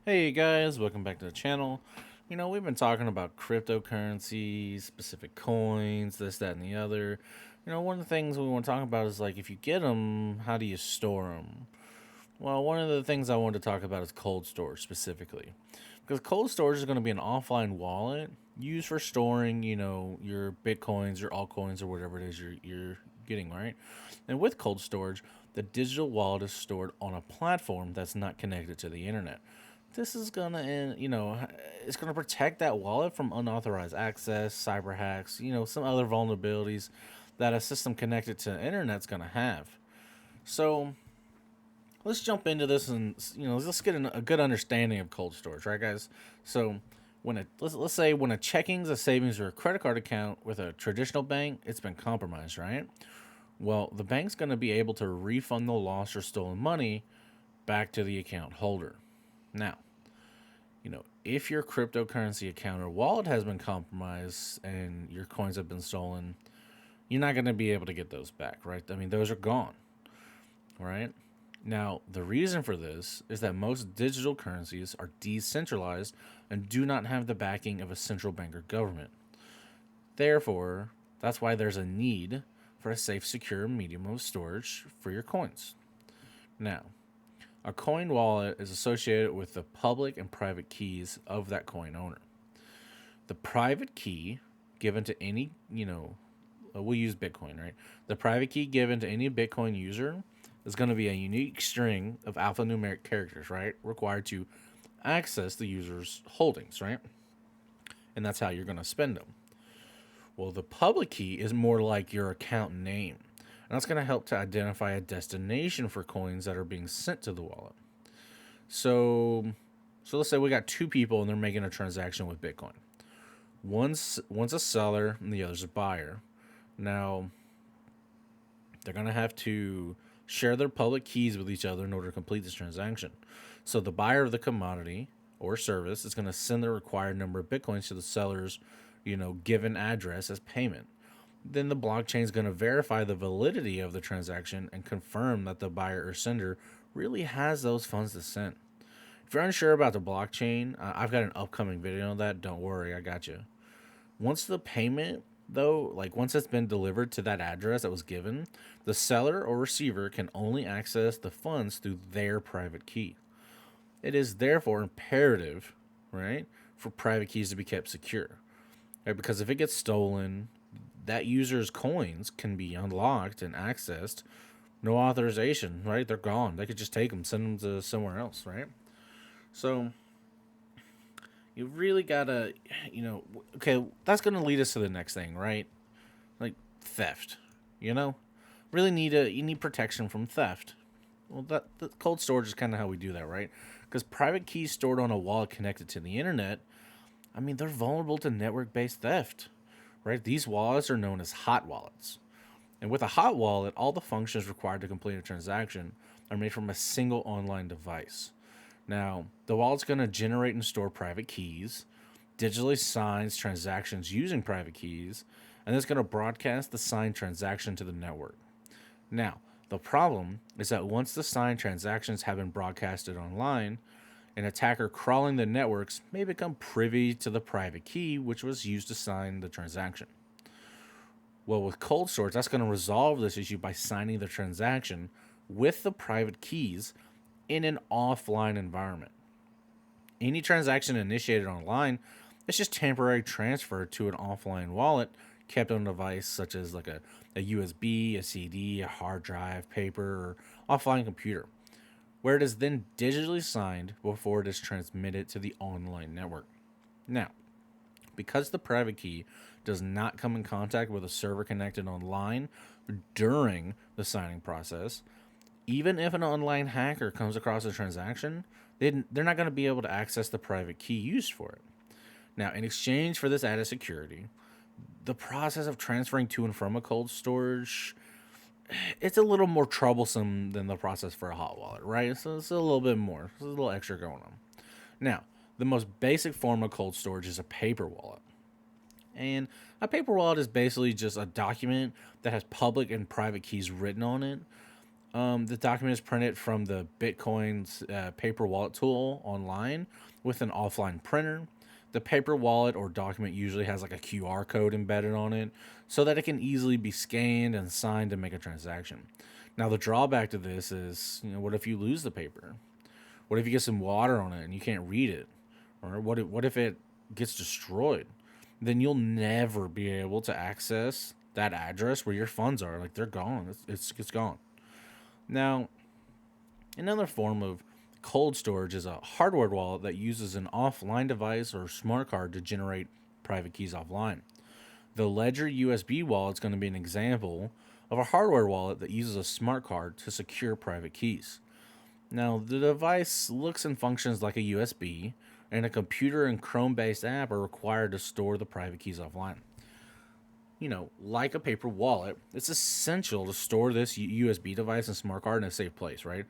Hey guys, welcome back to the channel. We've been talking about cryptocurrencies, specific coins, this, that, and the other. One of the things we want to talk about is like if you get them, how do you store them? Well, one of the things I wanted to talk about is cold storage specifically. Because cold storage is going to be an offline wallet used for storing, your bitcoins, your altcoins, or whatever it is you're getting, right? And with cold storage, the digital wallet is stored on a platform that's not connected to the internet. This is gonna, it's gonna protect that wallet from unauthorized access, cyber hacks, some other vulnerabilities that a system connected to the internet's gonna have. So let's jump into this and let's get a good understanding of cold storage, right, guys? So let's say when a checkings, a savings, or a credit card account with a traditional bank, it's been compromised, right? Well, the bank's going to be able to refund the lost or stolen money back to the account holder. Now, if your cryptocurrency account or wallet has been compromised and your coins have been stolen, you're not going to be able to get those back, right? I mean, those are gone, right? Now, the reason for this is that most digital currencies are decentralized and do not have the backing of a central bank or government. Therefore, that's why there's a need for a safe, secure medium of storage for your coins. Now, a coin wallet is associated with the public and private keys of that coin owner. The private key given to any, we'll use Bitcoin, right? The private key given to any Bitcoin user is going to be a unique string of alphanumeric characters, right? Required to access the user's holdings, right? And that's how you're going to spend them. Well, the public key is more like your account name. And that's going to help to identify a destination for coins that are being sent to the wallet. So let's say we got two people and they're making a transaction with Bitcoin. One's a seller and the other's a buyer. Now, they're going to have to share their public keys with each other in order to complete this transaction. So the buyer of the commodity or service is going to send the required number of Bitcoins to the seller's, given address as payment. Then the blockchain is going to verify the validity of the transaction and confirm that the buyer or sender really has those funds to send. If you're unsure about the blockchain, I've got an upcoming video on that. Don't worry, I got you. Once the payment, though, once it's been delivered to that address that was given, the seller or receiver can only access the funds through their private key. It is therefore imperative, right, for private keys to be kept secure. Right? Because if it gets stolen, that user's coins can be unlocked and accessed. No authorization, right? They're gone. They could just take them, send them to somewhere else, right? So you really gotta, okay, that's gonna lead us to the next thing, right? Like theft, you know, you need protection from theft. Well, that the cold storage is kind of how we do that, right? Because private keys stored on a wallet connected to the internet, I mean, they're vulnerable to network-based theft, right? These wallets are known as hot wallets. And with a hot wallet, all the functions required to complete a transaction are made from a single online device. Now, the wallet's going to generate and store private keys, digitally signs transactions using private keys, and it's going to broadcast the signed transaction to the network. Now, the problem is that once the signed transactions have been broadcasted online, an attacker crawling the networks may become privy to the private key which was used to sign the transaction. Well, with cold storage, that's going to resolve this issue by signing the transaction with the private keys in an offline environment. Any transaction initiated online is just temporarily transferred to an offline wallet kept on a device such as like a USB, a CD, a hard drive, paper, or offline computer, where it is then digitally signed before it is transmitted to the online network. Now, because the private key does not come in contact with a server connected online during the signing process, even if an online hacker comes across a transaction, they're not going to be able to access the private key used for it. Now, in exchange for this added security, the process of transferring to and from a cold storage, it's a little more troublesome than the process for a hot wallet, right? So it's a little bit more. There's a little extra going on. Now, the most basic form of cold storage is a paper wallet. And a paper wallet is basically just a document that has public and private keys written on it. The document is printed from the Bitcoin's paper wallet tool online with an offline printer. The paper wallet or document usually has like a QR code embedded on it so that it can easily be scanned and signed to make a transaction. Now, the drawback to this is, what if you lose the paper? What if you get some water on it and you can't read it? Or what if it gets destroyed? Then you'll never be able to access that address where your funds are. Like, they're gone. It's gone. Now, another form of cold storage is a hardware wallet that uses an offline device or smart card to generate private keys offline. The Ledger USB wallet is going to be an example of a hardware wallet that uses a smart card to secure private keys. Now, the device looks and functions like a USB, and a computer and Chrome based app are required to store the private keys offline. Like a paper wallet, it's essential to store this USB device and smart card in a safe place, right?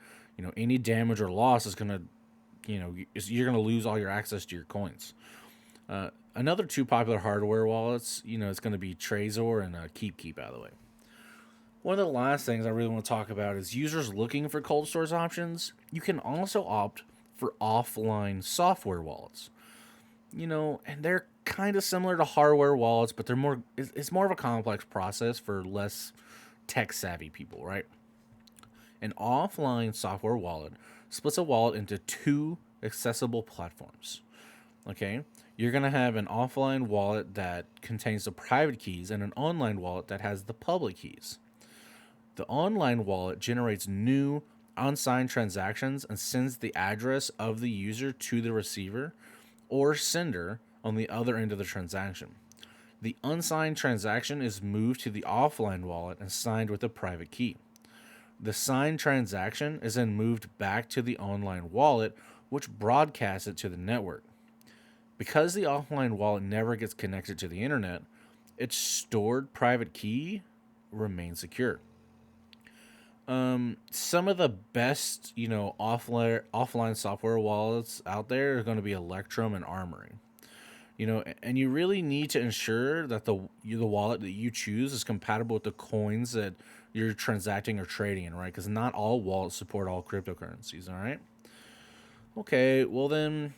Any damage or loss is going to, you're going to lose all your access to your coins. Another two popular hardware wallets, it's going to be Trezor and Keep, out of the way. One of the last things I really want to talk about is users looking for cold storage options. You can also opt for offline software wallets. And they're kind of similar to hardware wallets, but it's more of a complex process for less tech savvy people, right? An offline software wallet splits a wallet into two accessible platforms. Okay? You're going to have an offline wallet that contains the private keys and an online wallet that has the public keys. The online wallet generates new unsigned transactions and sends the address of the user to the receiver or sender on the other end of the transaction. The unsigned transaction is moved to the offline wallet and signed with a private key. The signed transaction is then moved back to the online wallet, which broadcasts it to the network. Because the offline wallet never gets connected to the internet, its stored private key remains secure. Some of the best, offline software wallets out there are going to be Electrum and Armory. And you really need to ensure that the wallet that you choose is compatible with the coins that you're transacting or trading in, right? Because not all wallets support all cryptocurrencies. All right. Okay. Well then,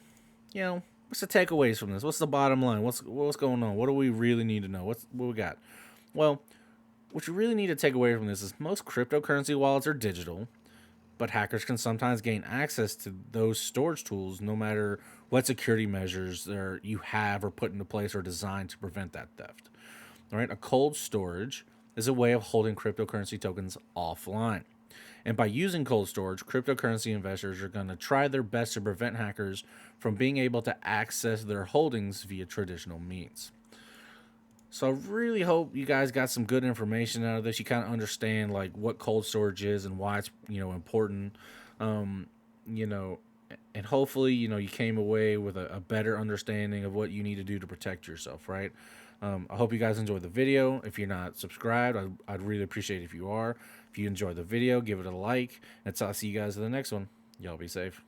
what's the takeaways from this? What's the bottom line? What's going on? What do we really need to know? What we got? Well, what you really need to take away from this is most cryptocurrency wallets are digital, but hackers can sometimes gain access to those storage tools no matter what security measures you have or put into place or designed to prevent that theft. All right, a cold storage is a way of holding cryptocurrency tokens offline. And by using cold storage, cryptocurrency investors are going to try their best to prevent hackers from being able to access their holdings via traditional means. So I really hope you guys got some good information out of this. You kind of understand like what cold storage is and why it's important. You know, and hopefully you came away with a better understanding of what you need to do to protect yourself. Right. I hope you guys enjoyed the video. If you're not subscribed, I'd really appreciate it if you are. If you enjoyed the video, give it a like. And so I'll see you guys in the next one. Y'all be safe.